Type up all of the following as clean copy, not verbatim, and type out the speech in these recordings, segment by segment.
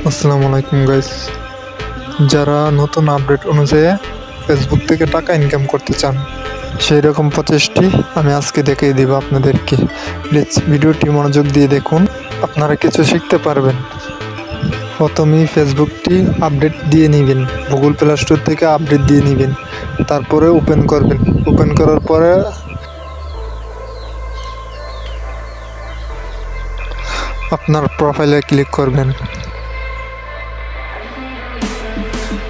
আসসালামু আলাইকুম গাইস, যারা নতুন আপডেট অনুযায়ী ফেসবুক থেকে টাকা ইনকাম করতে চান সেই রকম প্রচেষ্টি আমি আজকে দেখিয়ে দিব আপনাদেরকে। প্লিজ ভিডিওটি মনোযোগ দিয়ে দেখুন, আপনারা কিছু শিখতে পারবেন। প্রথমেই ফেসবুকটি আপডেট দিয়ে নেবেন, গুগল প্লে স্টোর থেকে আপডেট দিয়ে নেবেন, তারপরে ওপেন করবেন। ওপেন করার পরে আপনার প্রোফাইলে ক্লিক করবেন।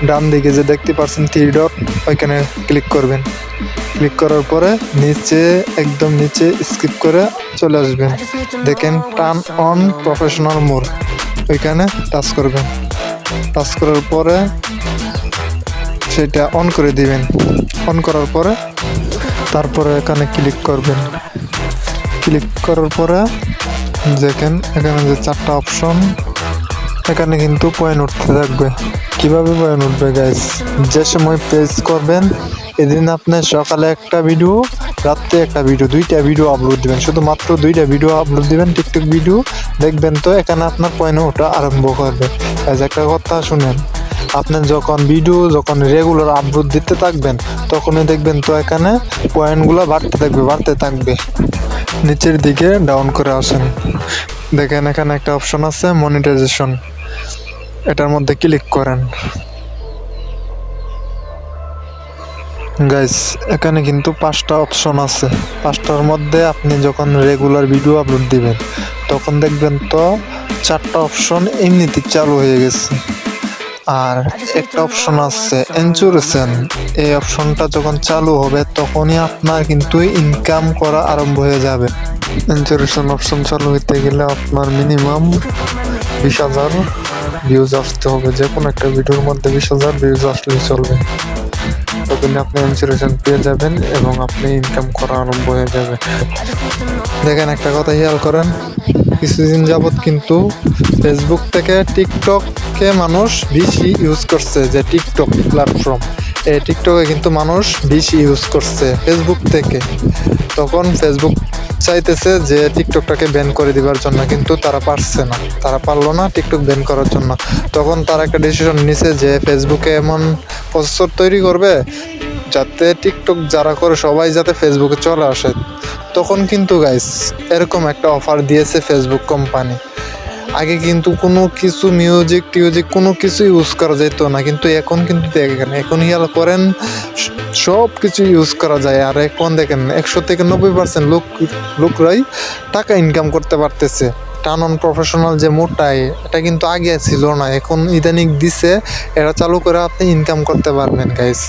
ডান দিকে যে দেখতে পাচ্ছেন থ্রি ডট, ওইখানে ক্লিক করবেন। ক্লিক করার পরে নিচে একদম নিচে স্কিপ করে চলে আসবেন, দেখেন টার্ন অন প্রফেশনাল মোড, ওইখানে টাচ করবেন। টাচ করার পরে সেটা অন করে দিবেন। অন করার পরে তারপরে এখানে ক্লিক করবেন। ক্লিক করার পরে দেখেন এখানে যে চারটা অপশন, এখানে কিন্তু পয়েন্ট উঠতে থাকবে। কিভাবে পয়েন্ট উঠবে গাইস, যে সময় পেজ করবেন এদিন আপনি সকালে একটা ভিডিও, রাত্রে একটা ভিডিও, দুইটা ভিডিও আপলোড দিবেন, শুধুমাত্র দুইটা ভিডিও আপলোড দিবেন, টিকটক ভিডিও, দেখবেন তো এখানে আপনার পয়েন্ট ওঠা আরম্ভ করবে। একটা কথা শুনেন, আপনি যখন রেগুলার আপলোড দিতে থাকবেন তখনই দেখবেন তো এখানে পয়েন্টগুলো বাড়তে থাকবে। নিচের দিকে ডাউন করে আসেন, দেখেন এখানে একটা অপশন আছে মনিটাইজেশন, এটার মধ্যে ক্লিক করেন। গাইস এখানে কিন্তু 5টা অপশন আছে, 5টার মধ্যে আপনি যখন রেগুলার ভিডিও আপলোড দিবেন তখন দেখবেন তো 4টা অপশন এমনিতে চালু হয়ে গেছে। আর একটা অপশন আছে ইন্স্যুরেশন, এই অপশনটা যখন চালু হবে তখনই আপনার কিন্তু ইনকাম করা আরম্ভ হয়ে যাবে। ইন্স্যুরেশন অপশন চালু হইতে গেলে আপনার মিনিমাম 20,000 ভিউজ আসতে হবে। যে কোনো একটা ভিডিওর মধ্যে 20,000 ভিউজ আসলেই চলবে, তখন আপনি ইন্স্যুরেশন পেয়ে যাবেন এবং আপনি ইনকাম করা আরম্ভ হয়ে যাবে। দেখেন একটা কথা খেয়াল করেন, কিছুদিন যাবৎ কিন্তু ফেসবুক থেকে টিকটককে মানুষ বেশি ইউজ করছে, যে টিকটক প্ল্যাটফর্ম, এই টিকটকে কিন্তু মানুষ বেশি ইউজ করছে ফেসবুক থেকে। তখন ফেসবুক চাইতেছে যে টিকটকটাকে ব্যান করে দেওয়ার জন্য, কিন্তু তারা পারলো না টিকটক ব্যান করার জন্য। তখন তারা একটা ডিসিশন নিছে যে ফেসবুকে এমন প্রসেসর তৈরি করবে যাতে টিকটক যারা করে সবাই যাতে ফেসবুকে চলে আসে। তখন কিন্তু গাইস এরকম একটা অফার দিয়েছে ফেসবুক কোম্পানি। আগে কিন্তু কোনো কিছু মিউজিক কোনো কিছু ইউজ করা যেত না, কিন্তু এখন কিন্তু দেখেন, এখন খেয়াল করেন সব কিছু ইউজ করা যায়। আর এখন দেখেন 100 থেকে 90% লোকরাই টাকা ইনকাম করতে পারতেছে। টার্ন অন প্রফেশনাল যে মোডটাই, এটা কিন্তু আগে ছিল না, এখন ইদানিং দিছে, এটা চালু করে আপনি ইনকাম করতে পারবেন গাইস।